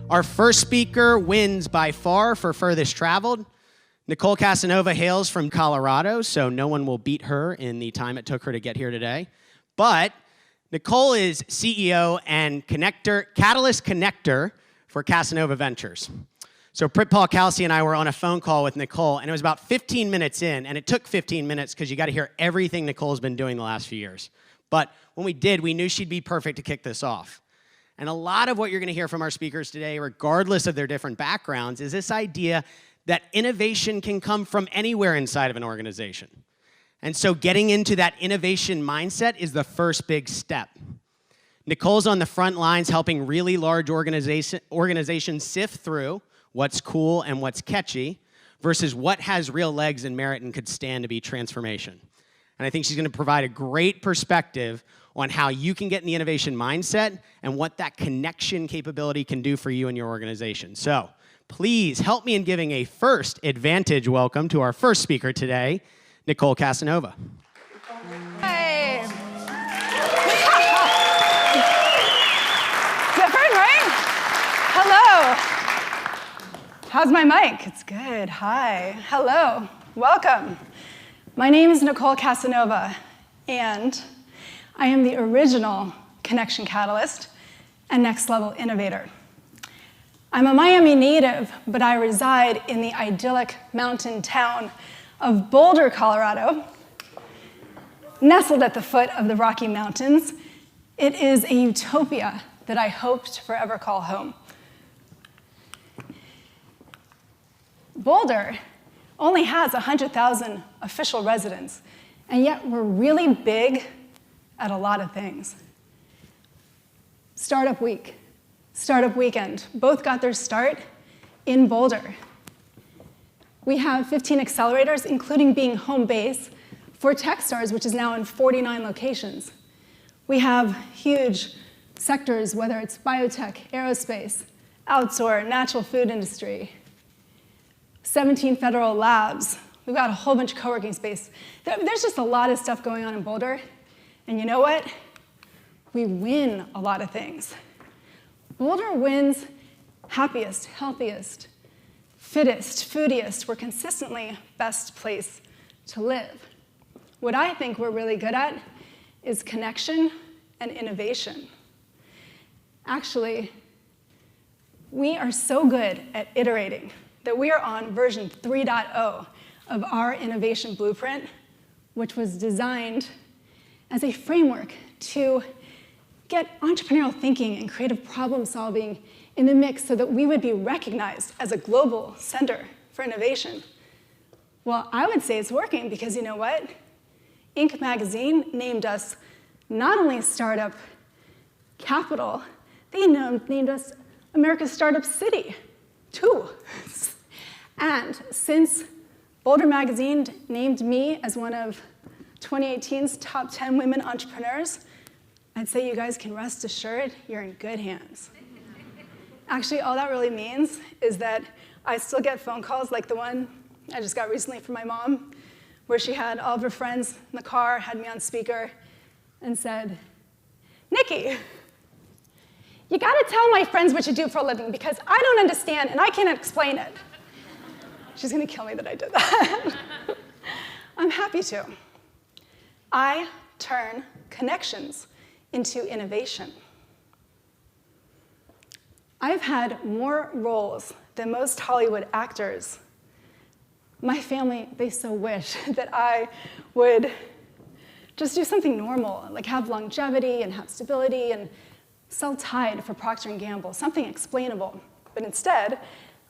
Our first speaker wins by far for furthest traveled. Nicole Casanova hails from Colorado, so no one will beat her in the time it took her to get here today. But Nicole is CEO and Catalyst Connector for Casanova Ventures. So Paul Kelsey and I were on a phone call with Nicole, and it was about 15 minutes in, and it took 15 minutes because you got to hear everything Nicole's been doing the last few years. But when we did, we knew she'd be perfect to kick this off. And a lot of what you're going to hear from our speakers today, regardless of their different backgrounds, is this idea that innovation can come from anywhere inside of an organization. And so getting into that innovation mindset is the first big step. Nicole's on the front lines helping really large organizations sift through what's cool and what's catchy versus what has real legs and merit and could stand to be transformation. And I think she's going to provide a great perspective on how you can get in the innovation mindset and what that connection capability can do for you and your organization. So please help me in giving a first AdvantEdge welcome to our first speaker today, Nicole Casanova. Hey. Different, right? Hello. How's my mic? It's good. Hi. Hello. Welcome. My name is Nicole Casanova, and I am the original Connection Catalyst and Next Level Innovator. I'm a Miami native, but I reside in the idyllic mountain town of Boulder, Colorado. Nestled at the foot of the Rocky Mountains, it is a utopia that I hope to forever call home. Boulder only has 100,000 official residents, and yet we're really big at a lot of things. Startup Week, Startup Weekend, both got their start in Boulder. We have 15 accelerators, including being home base for Techstars, which is now in 49 locations. We have huge sectors, whether it's biotech, aerospace, outsource, natural food industry, 17 federal labs. We've got a whole bunch of co-working space. There's just a lot of stuff going on in Boulder. And you know what? We win a lot of things. Boulder wins happiest, healthiest, fittest, foodiest. We're consistently best place to live. What I think we're really good at is connection and innovation. Actually, we are so good at iterating that we are on version 3.0 of our innovation blueprint, which was designed as a framework to get entrepreneurial thinking and creative problem solving in the mix so that we would be recognized as a global center for innovation. Well, I would say it's working because you know what? Inc. magazine named us not only Startup Capital, they named us America's Startup City, too. And since Boulder magazine named me as one of 2018's top 10 women entrepreneurs, I'd say you guys can rest assured you're in good hands. Actually, all that really means is that I still get phone calls like the one I just got recently from my mom, where she had all of her friends in the car, had me on speaker, and said, "Nikki, you gotta tell my friends what you do for a living because I don't understand and I can't explain it." She's gonna kill me that I did that. I'm happy to. I turn connections into innovation. I've had more roles than most Hollywood actors. My family, they so wish that I would just do something normal, like have longevity and have stability and sell Tide for Procter & Gamble, something explainable. But instead,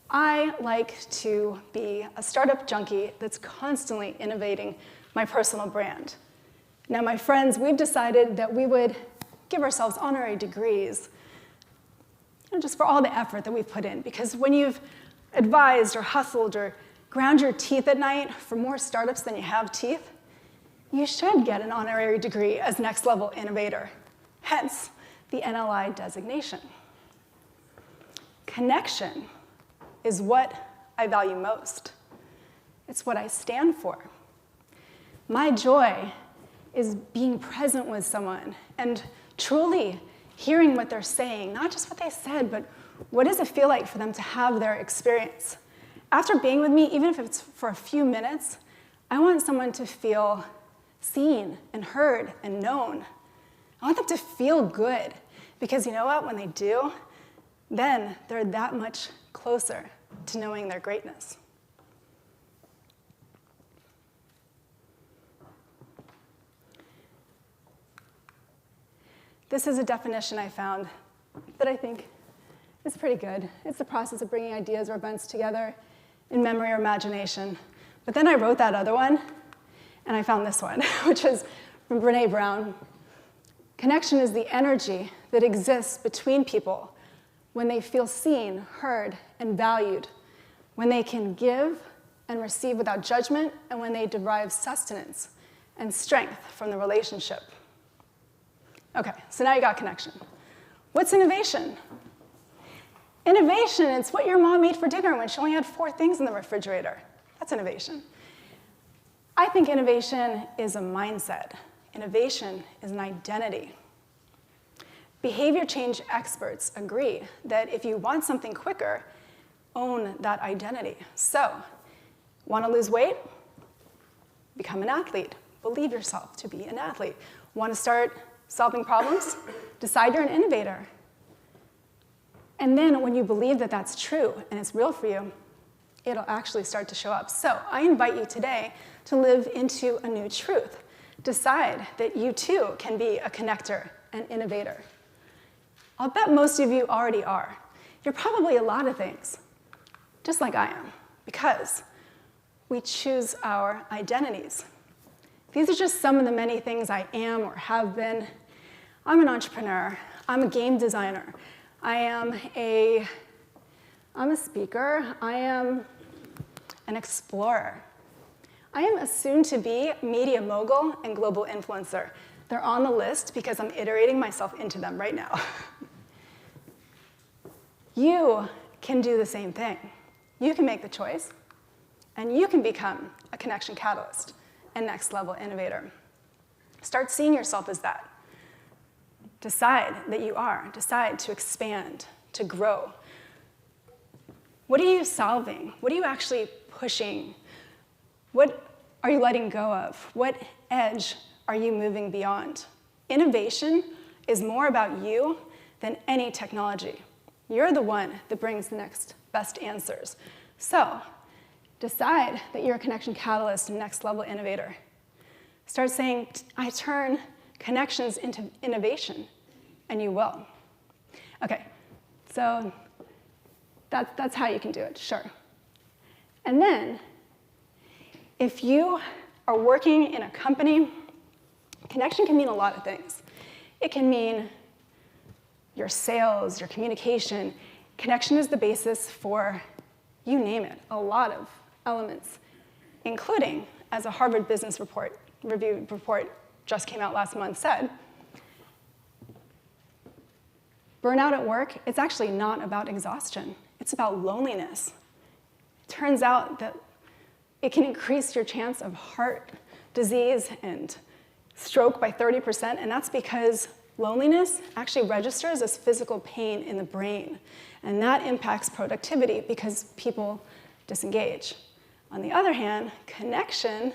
I like to be a startup junkie that's constantly innovating my personal brand. Now, my friends, we've decided that we would give ourselves honorary degrees just for all the effort that we've put in. Because when you've advised or hustled or ground your teeth at night for more startups than you have teeth, you should get an honorary degree as Next Level Innovator, hence the NLI designation. Connection is what I value most. It's what I stand for. My joy is being present with someone and truly hearing what they're saying, not just what they said, but What does it feel like for them to have their experience? After being with me, even if it's for a few minutes, I want someone to feel seen and heard and known. I want them to feel good, because you know what? When they do, then they're that much closer to knowing their greatness. This is a definition I found that I think is pretty good. It's the process of bringing ideas or events together in memory or imagination. But then I wrote that other one, and I found this one, which is from Brené Brown. Connection is the energy that exists between people when they feel seen, heard, and valued, when they can give and receive without judgment, and when they derive sustenance and strength from the relationship. Okay, so now you got connection. What's innovation? Innovation, it's what your mom made for dinner when she only had 4 things in the refrigerator. That's innovation. I think innovation is a mindset. Innovation is an identity. Behavior change experts agree that if you want something quicker, own that identity. So, want to lose weight? Become an athlete. Believe yourself to be an athlete. Want to start solving problems? Decide you're an innovator. And then when you believe that that's true and it's real for you, it'll actually start to show up. So I invite you today to live into a new truth. Decide that you too can be a connector and innovator. I'll bet most of you already are. You're probably a lot of things, just like I am, because we choose our identities. These are just some of the many things I am or have been. I'm an entrepreneur. I'm a game designer. I'm a speaker. I am an explorer. I am a soon-to-be media mogul and global influencer. They're on the list because I'm iterating myself into them right now. You can do the same thing. You can make the choice, and you can become a connection catalyst and next-level innovator. Start seeing yourself as that. Decide that you are. Decide to expand, to grow. What are you solving? What are you actually pushing? What are you letting go of? What edge are you moving beyond? Innovation is more about you than any technology. You're the one that brings the next best answers. So, decide that you're a connection catalyst and next-level innovator. Start saying, I turn connections into innovation, and you will. Okay, so that's how you can do it, sure. And then, if you are working in a company, connection can mean a lot of things. It can mean your sales, your communication. Connection is the basis for, you name it, a lot of elements, including, as a Harvard Business Review report just came out last month said, burnout at work, it's actually not about exhaustion. It's about loneliness. It turns out that it can increase your chance of heart disease and stroke by 30%, and that's because loneliness actually registers as physical pain in the brain, and that impacts productivity because people disengage. On the other hand, connection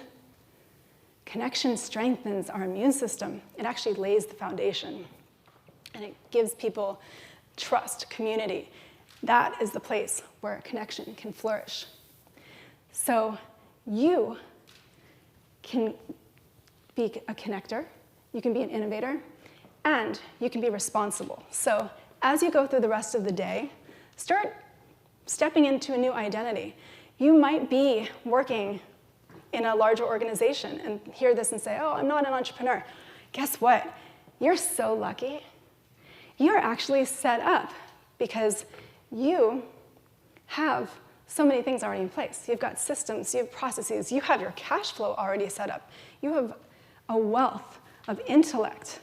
strengthens our immune system. It actually lays the foundation, and it gives people trust, community. That is the place where connection can flourish. So you can be a connector, you can be an innovator, and you can be responsible. So as you go through the rest of the day, start stepping into a new identity. You might be working in a larger organization and hear this and say, oh, I'm not an entrepreneur. Guess what? You're so lucky. You're actually set up because you have so many things already in place. You've got systems, you have processes, you have your cash flow already set up. You have a wealth of intellect.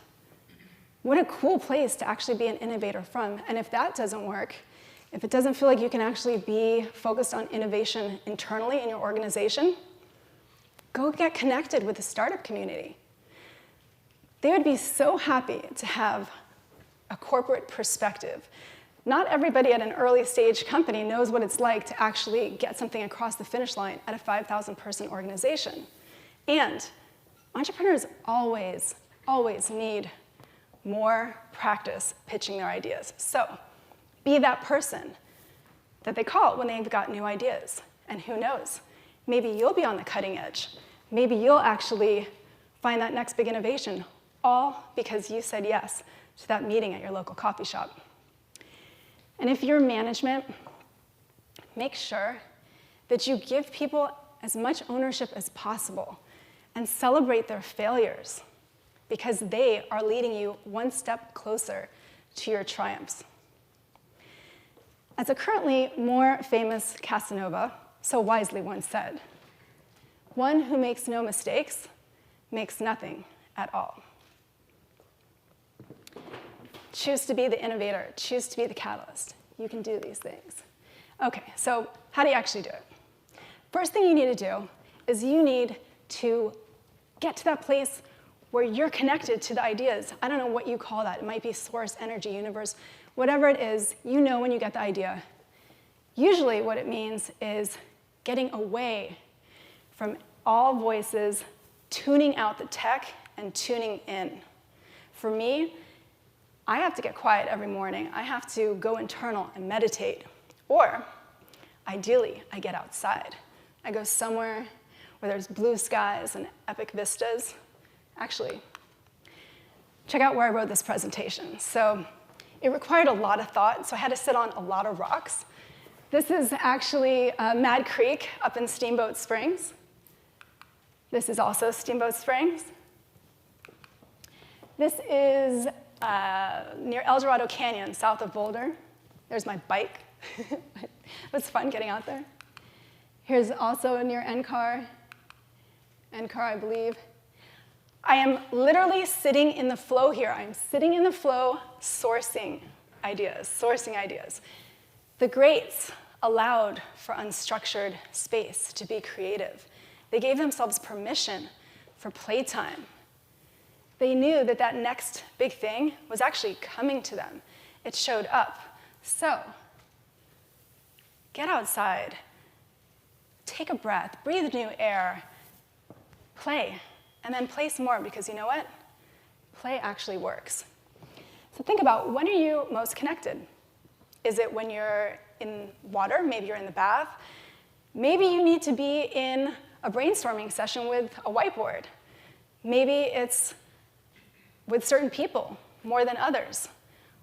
What a cool place to actually be an innovator from. And if that doesn't work, if it doesn't feel like you can actually be focused on innovation internally in your organization, go get connected with the startup community. They would be so happy to have a corporate perspective. Not everybody at an early stage company knows what it's like to actually get something across the finish line at a 5,000 person organization. And entrepreneurs always, always need more practice pitching their ideas. So be that person that they call when they've got new ideas. And who knows, maybe you'll be on the cutting edge. Maybe you'll actually find that next big innovation, all because you said yes to that meeting at your local coffee shop. And if you're management, make sure that you give people as much ownership as possible and celebrate their failures, because they are leading you one step closer to your triumphs. As a currently more famous Casanova so wisely once said, "One who makes no mistakes makes nothing at all." Choose to be the innovator. Choose to be the catalyst. You can do these things. Okay, so how do you actually do it? First thing you need to do is you need to get to that place where you're connected to the ideas. I don't know what you call that. It might be source, energy, universe, whatever it is, you know when you get the idea. Usually what it means is getting away from all voices, tuning out the tech, and tuning in. For me, I have to get quiet every morning. I have to go internal and meditate. Or, ideally, I get outside. I go somewhere where there's blue skies and epic vistas. Actually, check out where I wrote this presentation. So it required a lot of thought, so I had to sit on a lot of rocks. This is actually Mad Creek up in Steamboat Springs. This is also Steamboat Springs. This is near El Dorado Canyon, south of Boulder. There's my bike. It was fun getting out there. Here's also near NCAR, I believe. I am literally sitting in the flow here. I'm sitting in the flow, sourcing ideas. The greats allowed for unstructured space to be creative. They gave themselves permission for playtime. They knew that that next big thing was actually coming to them. It showed up. So, get outside, take a breath, breathe new air, play, and then play some more, because you know what? Play actually works. So think about, when are you most connected? Is it when you're in water? Maybe you're in the bath. Maybe you need to be in a brainstorming session with a whiteboard. Maybe it's with certain people more than others.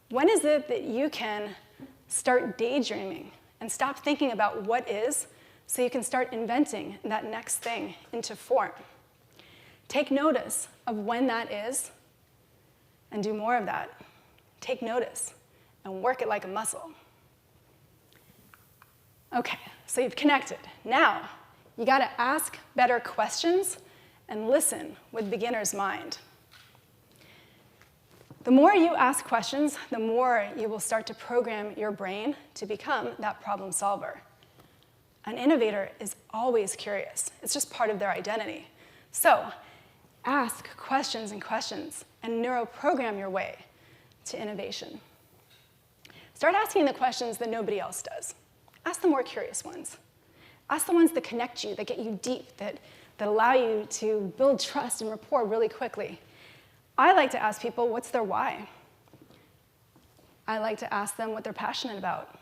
When is it that you can start daydreaming and stop thinking about what is, so you can start inventing that next thing into form? Take notice of when that is and do more of that. Take notice and work it like a muscle. Okay, so you've connected. Now, you gotta ask better questions and listen with beginner's mind. The more you ask questions, the more you will start to program your brain to become that problem solver. An innovator is always curious. It's just part of their identity. So ask questions and neuroprogram your way to innovation. Start asking the questions that nobody else does. Ask the more curious ones. Ask the ones that connect you, that get you deep, that allow you to build trust and rapport really quickly. I like to ask people, what's their why? I like to ask them what they're passionate about.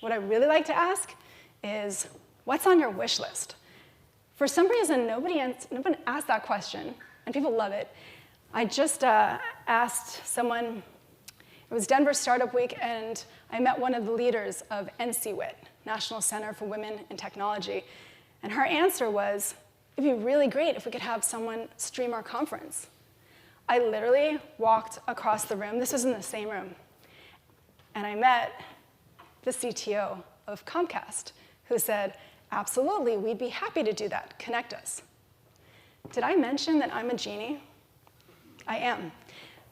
What I really like to ask is, what's on your wish list? For some reason, nobody asked that question, and people love it. I just asked someone, it was Denver Startup Week, and I met one of the leaders of NCWIT, National Center for Women in Technology, and her answer was, it'd be really great if we could have someone stream our conference. I literally walked across the room, this was in the same room, and I met the CTO of Comcast, who said, absolutely, we'd be happy to do that, connect us. Did I mention that I'm a genie? I am.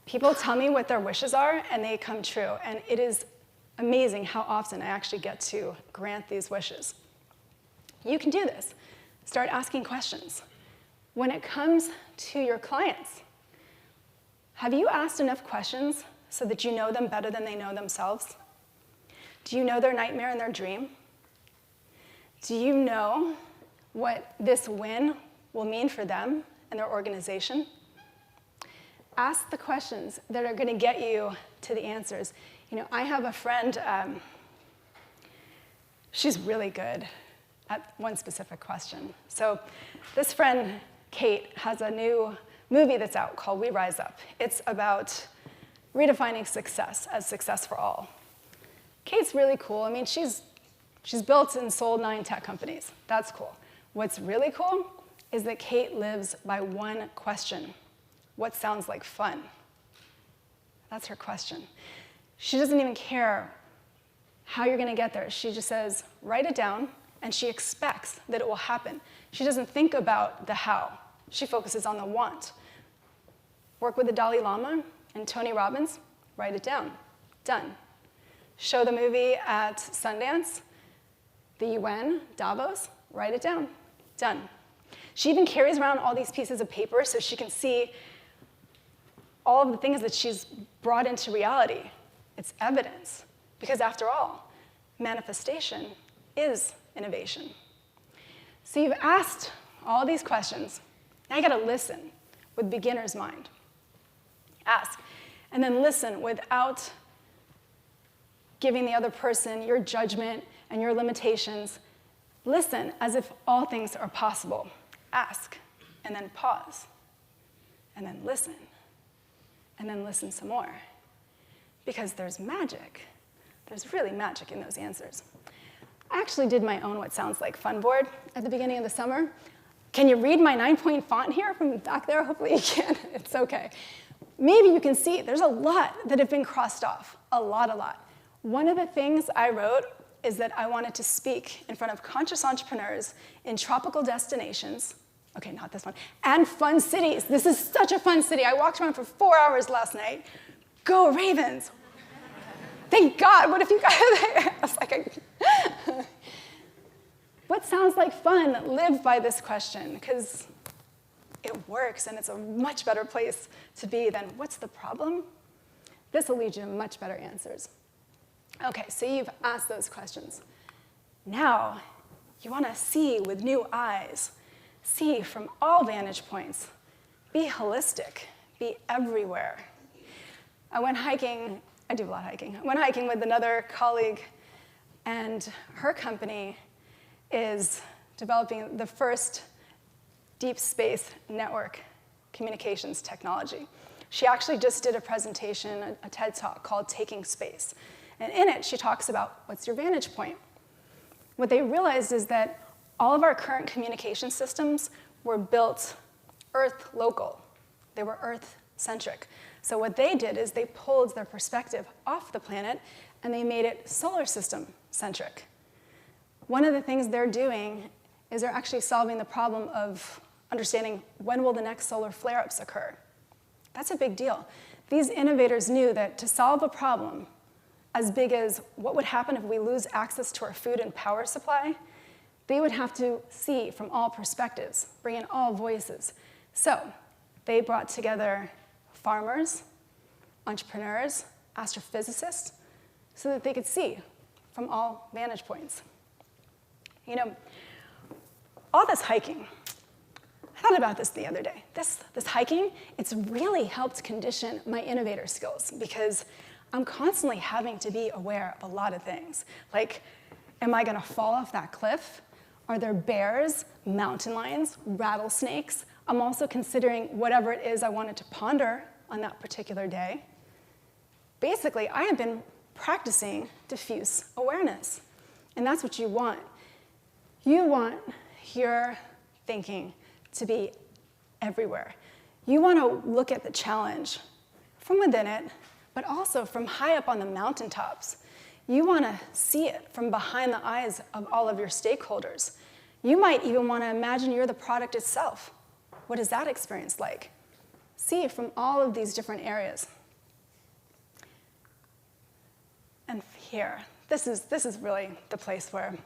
People tell me what their wishes are, and they come true, and it is amazing how often I actually get to grant these wishes. You can do this. Start asking questions. When it comes to your clients, have you asked enough questions so that you know them better than they know themselves? Do you know their nightmare and their dream? Do you know what this win will mean for them and their organization? Ask the questions that are going to get you to the answers. I have a friend, she's really good at one specific question. So this friend, Kate, has a new movie that's out called We Rise Up. It's about redefining success as success for all. Kate's really cool. I mean, she's built and sold 9 tech companies. That's cool. What's really cool is that Kate lives by one question. What sounds like fun? That's her question. She doesn't even care how you're going to get there. She just says, write it down, and she expects that it will happen. She doesn't think about the how. She focuses on the want. Work with the Dalai Lama and Tony Robbins, write it down. Done. Show the movie at Sundance, the UN, Davos, write it down. Done. She even carries around all these pieces of paper so she can see all of the things that she's brought into reality. It's evidence. Because after all, manifestation is innovation. So you've asked all these questions. Now you gotta listen with beginner's mind. Ask, and then listen without giving the other person your judgment and your limitations. Listen as if all things are possible. Ask, and then pause, and then listen some more. Because there's magic. There's really magic in those answers. I actually did my own what sounds like fun board at the beginning of the summer. Can you read my 9-point font here from back there? Hopefully you can. It's okay. Maybe you can see there's a lot that have been crossed off. A lot. One of the things I wrote is that I wanted to speak in front of conscious entrepreneurs in tropical destinations, okay, not this one, and fun cities. This is such a fun city. I walked around for 4 hours last night. Go Ravens. Thank God, what if you got there? I was like, what sounds like fun? Live by this question, because it works, and it's a much better place to be than what's the problem? This will lead you to much better answers. Okay, so you've asked those questions. Now, you want to see with new eyes. See from all vantage points. Be holistic. Be everywhere. I went hiking. I do a lot of hiking. I went hiking with another colleague, and her company is developing the first deep space network communications technology. She actually just did a presentation, a TED Talk called Taking Space. And in it, she talks about what's your vantage point. What they realized is that all of our current communication systems were built Earth local. They were Earth-centric. So what they did is they pulled their perspective off the planet and they made it solar system-centric. One of the things they're doing is they're actually solving the problem of understanding when will the next solar flare-ups occur. That's a big deal. These innovators knew that to solve a problem as big as what would happen if we lose access to our food and power supply, they would have to see from all perspectives, bring in all voices. So they brought together farmers, entrepreneurs, astrophysicists, so that they could see from all vantage points. You know, all this hiking, I thought about this the other day. This hiking, it's really helped condition my innovator skills because I'm constantly having to be aware of a lot of things. Like, am I gonna fall off that cliff? Are there bears, mountain lions, rattlesnakes? I'm also considering whatever it is I wanted to ponder on that particular day. Basically, I have been practicing diffuse awareness. And that's what you want. You want your thinking to be everywhere. You want to look at the challenge from within it, but also from high up on the mountaintops. You want to see it from behind the eyes of all of your stakeholders. You might even want to imagine you're the product itself. What is that experience like? See it from all of these different areas. And here, this is really the place where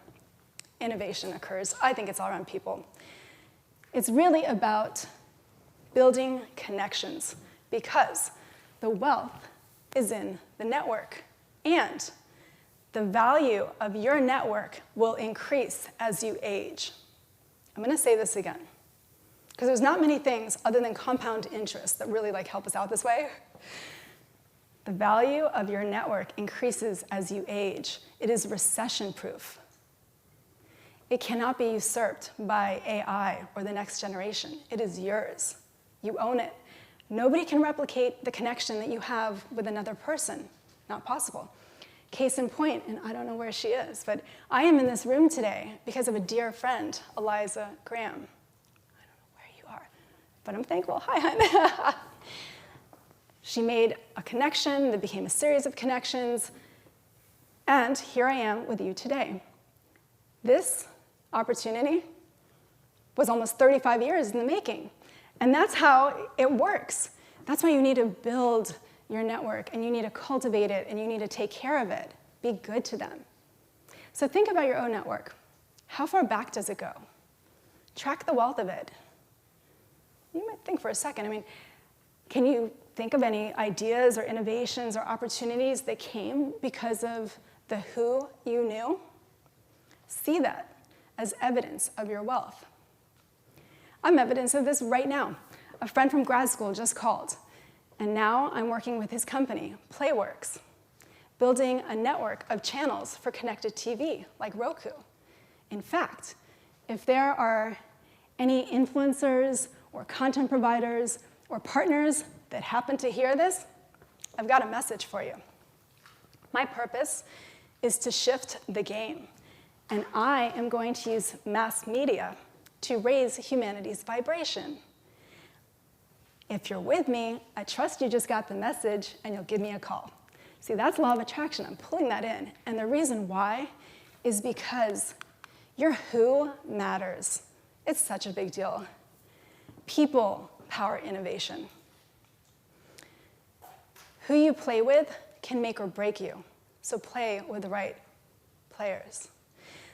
innovation occurs. I think it's all around people. It's really about building connections because the wealth is in the network. And The value of your network will increase as you age. I'm going to say this again, because there's not many things other than compound interest that really help us out this way. The value of your network increases as you age. It is recession-proof. It cannot be usurped by AI or the next generation. It is yours. You own it. Nobody can replicate the connection that you have with another person. Not possible. Case in point, and I don't know where she is, but I am in this room today because of a dear friend, Eliza Graham. I don't know where you are, but I'm thankful. Hi, hon. She made a connection that became a series of connections, and here I am with you today. This opportunity was almost 35 years in the making, and that's how it works. That's why you need to build your network, and you need to cultivate it, and you need to take care of it. Be good to them. So think about your own network. How far back does it go? Track the wealth of it. You might think for a second, can you think of any ideas or innovations or opportunities that came because of the who you knew? See that as evidence of your wealth. I'm evidence of this right now. A friend from grad school just called, and now I'm working with his company, Playworks, building a network of channels for connected TV, like Roku. In fact, if there are any influencers or content providers or partners that happen to hear this, I've got a message for you. My purpose is to shift the game, and I am going to use mass media to raise humanity's vibration. If you're with me, I trust you just got the message, and you'll give me a call. See, that's law of attraction. I'm pulling that in, and the reason why is because your who matters. It's such a big deal. People power innovation. Who you play with can make or break you, so play with the right players.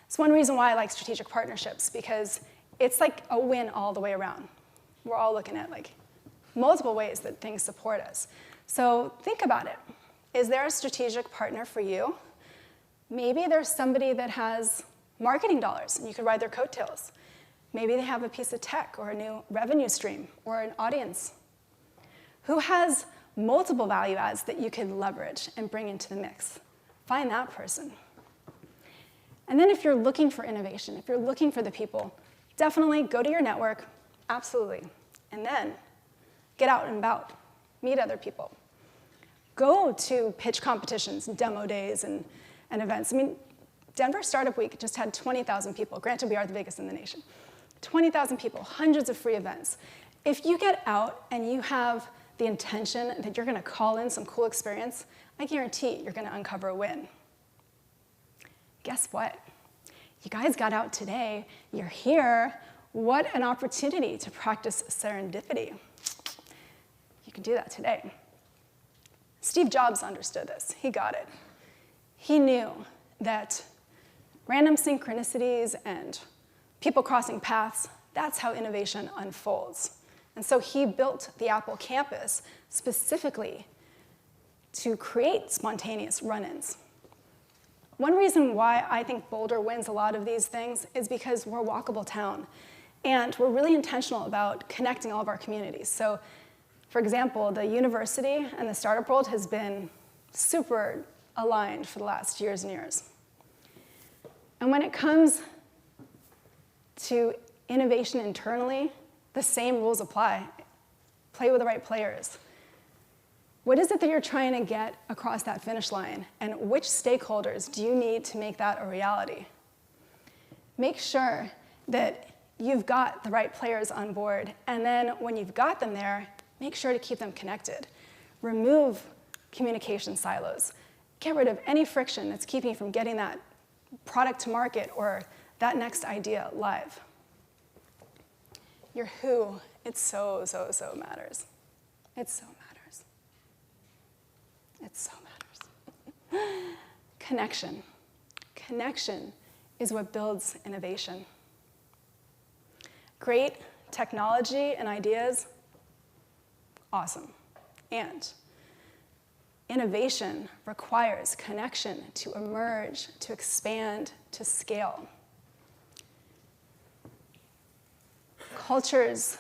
It's one reason why I like strategic partnerships, because it's like a win all the way around. We're all looking at multiple ways that things support us. So think about it. Is there a strategic partner for you? Maybe there's somebody that has marketing dollars, and you could ride their coattails. Maybe they have a piece of tech or a new revenue stream or an audience. Who has multiple value adds that you could leverage and bring into the mix? Find that person. And then if you're looking for innovation, if you're looking for the people, definitely go to your network, absolutely. And then get out and about, meet other people. Go to pitch competitions, demo days, and events. Denver Startup Week just had 20,000 people. Granted, we are the biggest in the nation. 20,000 people, hundreds of free events. If you get out and you have the intention that you're going to call in some cool experience, I guarantee you're going to uncover a win. Guess what? You guys got out today. You're here. What an opportunity to practice serendipity. You can do that today. Steve Jobs understood this. He got it. He knew that random synchronicities and people crossing paths, that's how innovation unfolds. And so he built the Apple campus specifically to create spontaneous run-ins. One reason why I think Boulder wins a lot of these things is because we're a walkable town, and we're really intentional about connecting all of our communities. So, for example, the university and the startup world has been super aligned for the last years and years. And when it comes to innovation internally, the same rules apply. Play with the right players. What is it that you're trying to get across that finish line? And which stakeholders do you need to make that a reality? Make sure that you've got the right players on board. And then when you've got them there, make sure to keep them connected. Remove communication silos. Get rid of any friction that's keeping you from getting that product to market or that next idea live. Your who, it so matters. It so matters. It so matters. Connection. Connection is what builds innovation. Great technology and ideas, awesome. And Innovation requires connection to emerge, to expand, to scale. Cultures,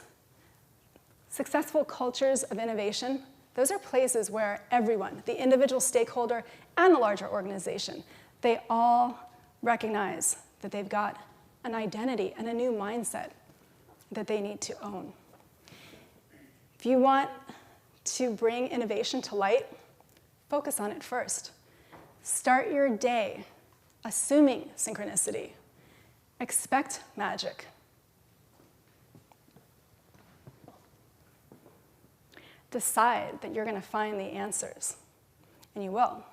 successful cultures of innovation, those are places where everyone, the individual stakeholder and the larger organization, they all recognize that they've got an identity and a new mindset that they need to own. If you want to bring innovation to light, focus on it first. Start your day assuming synchronicity. Expect magic. Decide that you're going to find the answers, and you will.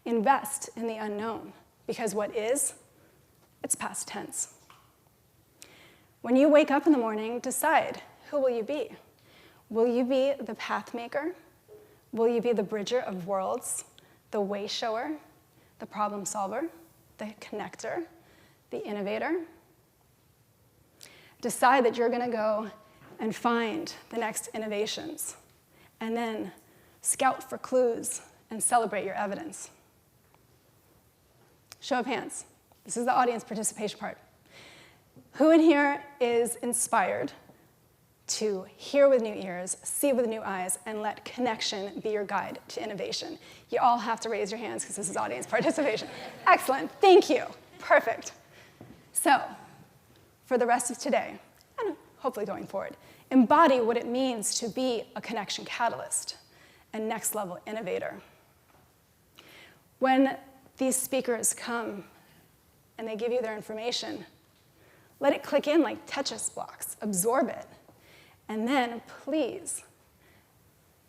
Invest in the unknown, because what is, it's past tense. When you wake up in the morning, decide, who will you be? Will you be the path maker? Will you be the bridger of worlds, the way shower, the problem solver, the connector, the innovator? Decide that you're going to go and find the next innovations, and then scout for clues and celebrate your evidence. Show of hands. This is the audience participation part. Who in here is inspired to hear with new ears, see with new eyes, and let connection be your guide to innovation? You all have to raise your hands because this is audience participation. Excellent. Thank you. Perfect. So, for the rest of today, and hopefully going forward, embody what it means to be a connection catalyst and next-level innovator. When these speakers come and they give you their information, let it click in like Tetris blocks. Absorb it. And then, please,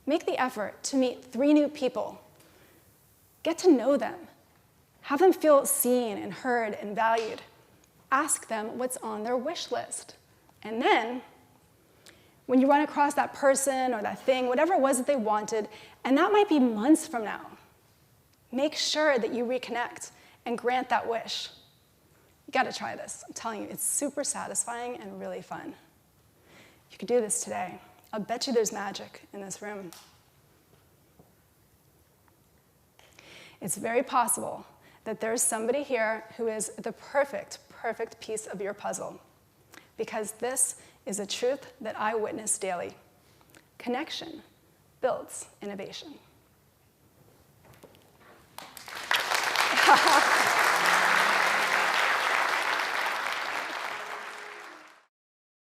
make the effort to meet 3 new people. Get to know them. Have them feel seen and heard and valued. Ask them what's on their wish list. And then, when you run across that person or that thing, whatever it was that they wanted, and that might be months from now, make sure that you reconnect and grant that wish. You gotta try this. I'm telling you, it's super satisfying and really fun. You could do this today. I'll bet you there's magic in this room. It's very possible that there's somebody here who is the perfect piece of your puzzle, because this is a truth that I witness daily. Connection builds innovation.